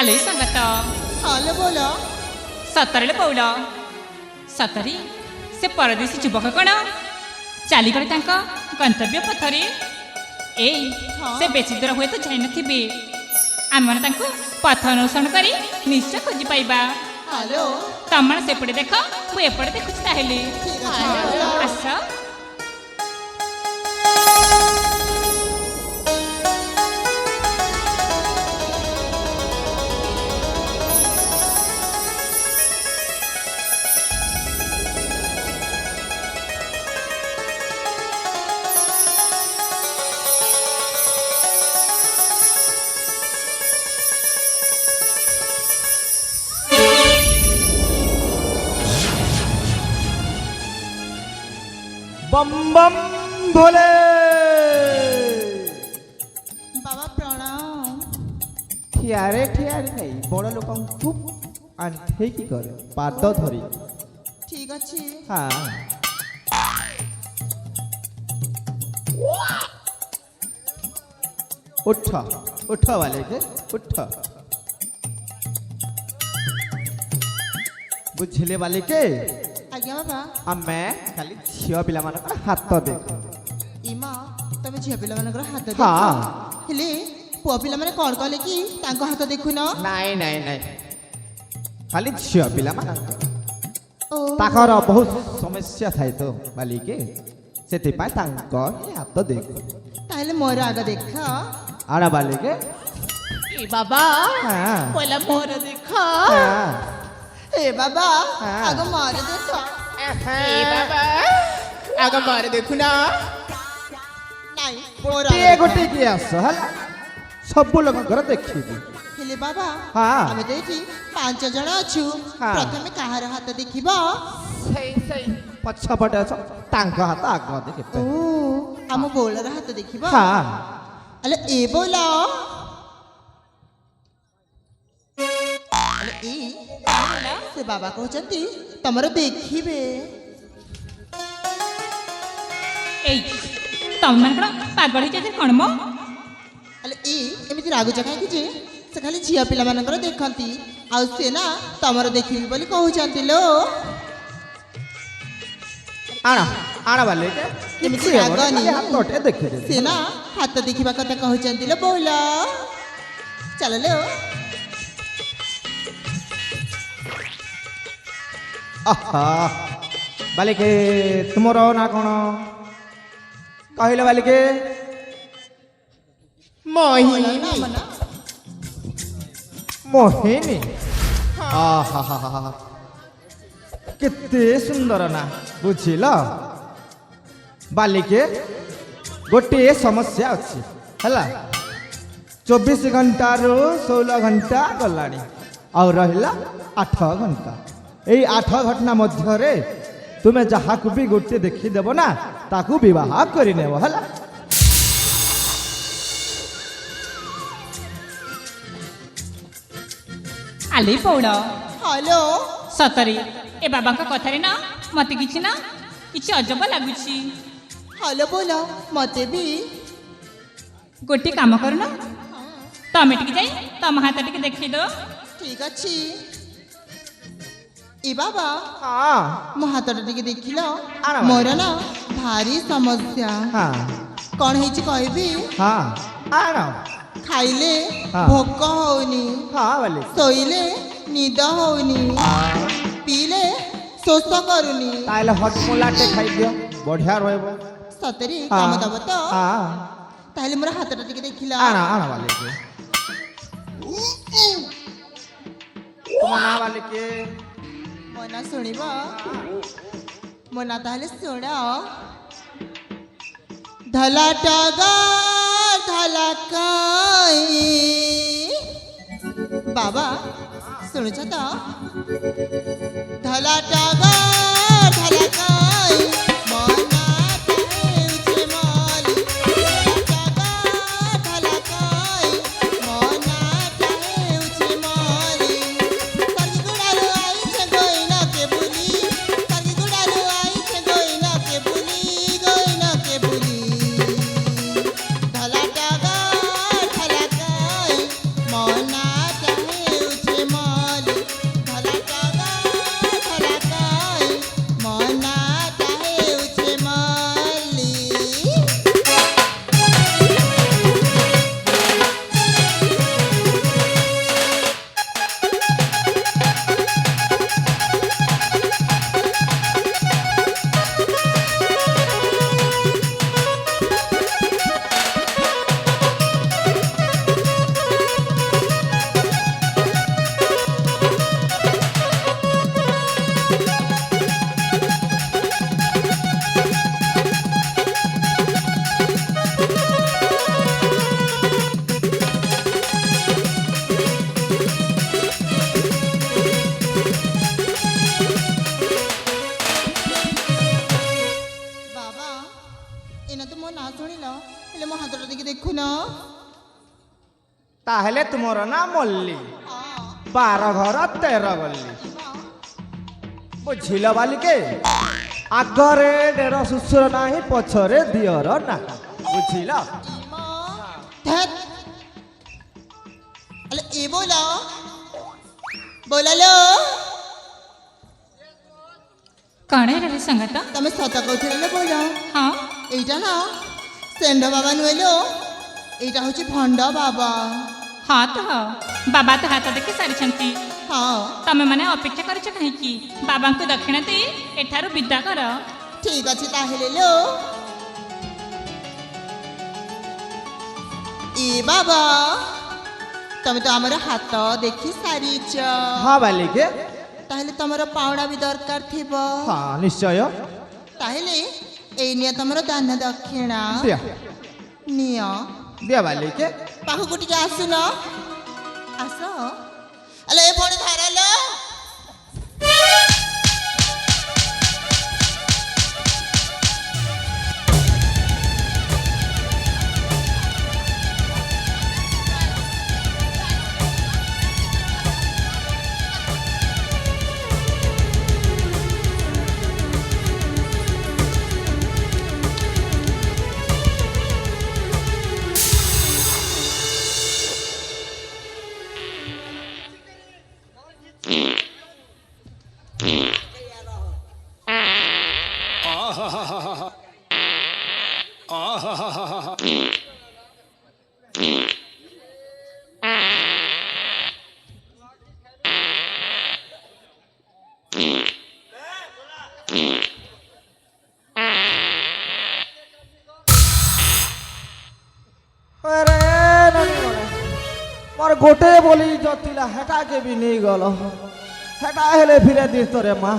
आले संगत हालो बोलो सतरे पौल सतरी से परदेशी युवक कण चलीगले गंतव्य पथरे ए से बेसी दूर हुए तो जाई नथिबे आम पथ अनुसरण कर निश्चय खोजी पाइबा हालो तम सेपटे देख मु एपटे देखुची ताहेले ठीक है आस बम बम भोले बाबा प्रणाम ठियारे ठियारे नहीं बड़ लोक खूब आंठे की करे पाद धरी ठीक अच्छे हाँ उठ उठ वाले के उठ बुझले वाले के आज्ञा बाबा आमे खाली झियो पिला मानकर हाथ देख इमा तमे झिया पिला मानकर हाथ देख हाँ हेले पुआ पिला माने कोन कहले कि तांको हाथ देखुन नाई नाई नाई खाली झियो पिला मानकर ओ ताकर बहुत समस्या थाए तो मालिके सेति पाए तांकर हाथ देख ताहले मोर आगे देख आड़ा बालिके ए बाबा हाँ पहला मोर देख हाँ ए बाबा हाँ। आगे मोर देख ए बाबा आगे मोर देखुना नहीं मोर गोटे गोटे की आस हला सब लोग घर देखिबी हेले बाबा हाँ आमे तो एठी 5 जण अछु हाँ। प्रथमे काहार हाथ देखिबा सही सही पछ पटे अछ तांक हाथ आग देखिबे ओ हम बोलर हाथ देखिबा हाँ अले ए बोला अले ए से बाबा कहचंती तमरो देखिबे ए तम मन पागल हो जाए कौन मो अले ए एमिति रागु जका कि जे से खाली झिया पिला मानकर देखंती आ से ना तमरो देखिबी बोली कहउचंती लो आना आना वाले के एमिति रागनी हाथ तोटे देखि दे से ना हाथ देखिबा कथा कहउचंती लो बोला चल लो आहा बालिके तुमरो ना कोन कहले बालिके मोहिनी ना मना मोहिनी आहा हा हा केते सुंदर ना बुझिल बालिके गोटे समस्या अच्छी है 24 घंटा रू 16 घंटा गलानी और रहिला 8 घंटा यही 8 घंटा मध्य तुम्हें जहाँ को भी गोटे देखीदेव ना ताकू विवाह करनेब है आले पौड़ हेलो सतरे ए बाबा कथारे ना मत किछि ना किछि अजब लागुछि हेलो बोलो मते भी गोटे काम करन तमे टिके जाई तम हाथ टिके देखै दो ठीक अच्छी ए बाबा हाँ मो हाथटा टिके देखिल आना मोर ना भारी समस्या हाँ कौन है कहबी हाँ आना खाइले हाँ। भोक होनी हाँ वाले शोइले निद होनी पीले शोष करूनी ताइले हटमोलाटे खाई दियो बढ़िया रहबो सतरी हाँ। काम दब तो हाँ ताहले मोर हाथटा टिके देखिल आना आना वाले के मना वाले के मना शुणिब मना ताहले शुण धला टगर धला काई बाबा शुणुछ तो धला टगर धला काई मना हेउछे माली धला टगर धला काई मना हेउछे माली करगी गुडालो आइछे गोइना के बुली करगी गुडालो आइछे गोइना के बुली गोइना के बुली धला टगर धला काई मना हेउछे ଶୁଣିଲ ହେଲେ ମୋ ହାତଟା ଟିକେ ଦେଖୁନ। ତାହେଲେ ତୁମର ନା ମଲ୍ଲି, 12 ଘର 13 ଗଲ୍ଲି। ବୁଝିଲ ବାଲିକେ, ଆଗରେ ଡେର ଶ୍ୱଶୁର ନାହିଁ, ପଛରେ ଦିଅର ନାହିଁ। ବୁଝିଲ? ধ্যাত আলে এ বলা বলালো କ'ଣ ରେ ସଙ୍ଗତ? তুমি সত কইছিলে বল ହଁ এইটা না সেন্ড বাবা নইলো, এইটা হচ্ছে ভন্ড বাবা। ହଁ ତ ବାବା ତ ହାତ ଦେଖି ସାରିଛନ୍ତି। হ্যাঁ ତମେ ମାନେ ଅପେକ୍ଷା କରିଛ କାହିଁକି? ବାବାଙ୍କୁ ଦକ୍ଷିଣା ଦେଇ ଏଠାରୁ ବିଦା କର। ঠিক আছে তাহলে লো এ বাবা তুমি তো আমার হাত দেখি সারিছ, ହଁ ବାଲିକେ, তাহলে তোমার পাওনা বি দরকার থিব। ହଁ ନିଶ୍ଚୟ তাহলে এই নিয়ে তোমার দান দক্ষিণা ଦିଅ নিয়। ଦିଅ ବାଲିକେ। পাখু ଟିକେ আসুন, আস আলে এ ভণি ধারালো। আরে নানি মনে মোর গোটে বলি যতিলা হেটাকে বি নেই গল, হেটা হেলে ফিরে দিস তোরে মা।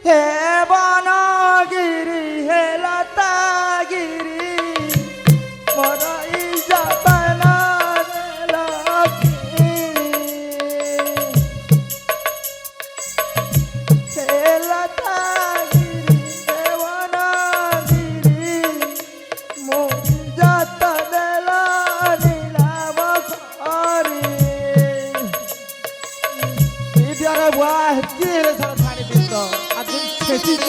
হে বনগিরি হে লতাগিরি মোর ইজাবানা লক্ষ্মী, হে লতাগিরি হে বনগিরি মোর জাত দেলা নীলাভ করি। দিদিয়ারে বুয়া হেতি হেলে সব ছাড়ি দিত আজ ছেচিত।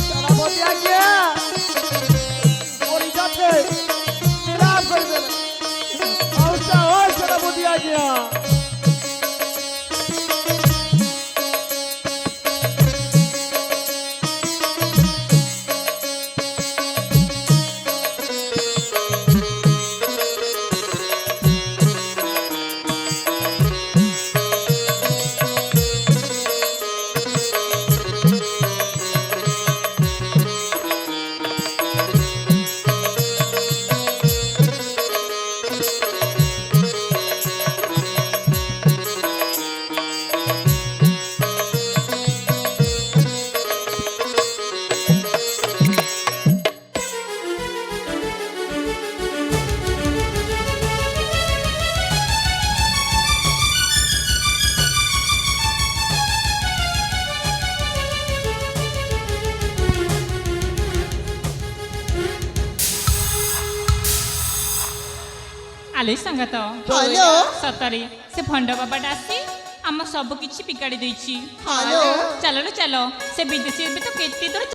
সেনাপতি আজ্ঞা, পরিজাতে নিলাম করে দেবে। আচ্ছা ও সেনাপতি আজ্ঞা। ଆଲେ ସଙ୍ଗତ, হ্যালো ସତରେ ସେ ଭଣ୍ଡ ବାବାଟା ଆସି ଆମ ସବୁ କିଛି ବିଗାଡ଼ି ଦେଇଛି। হ্যালো ଚାଲ ଚାଲ, ସେ ବିଦେଶୀ ଏବେ ତ କେତେ ଦୂର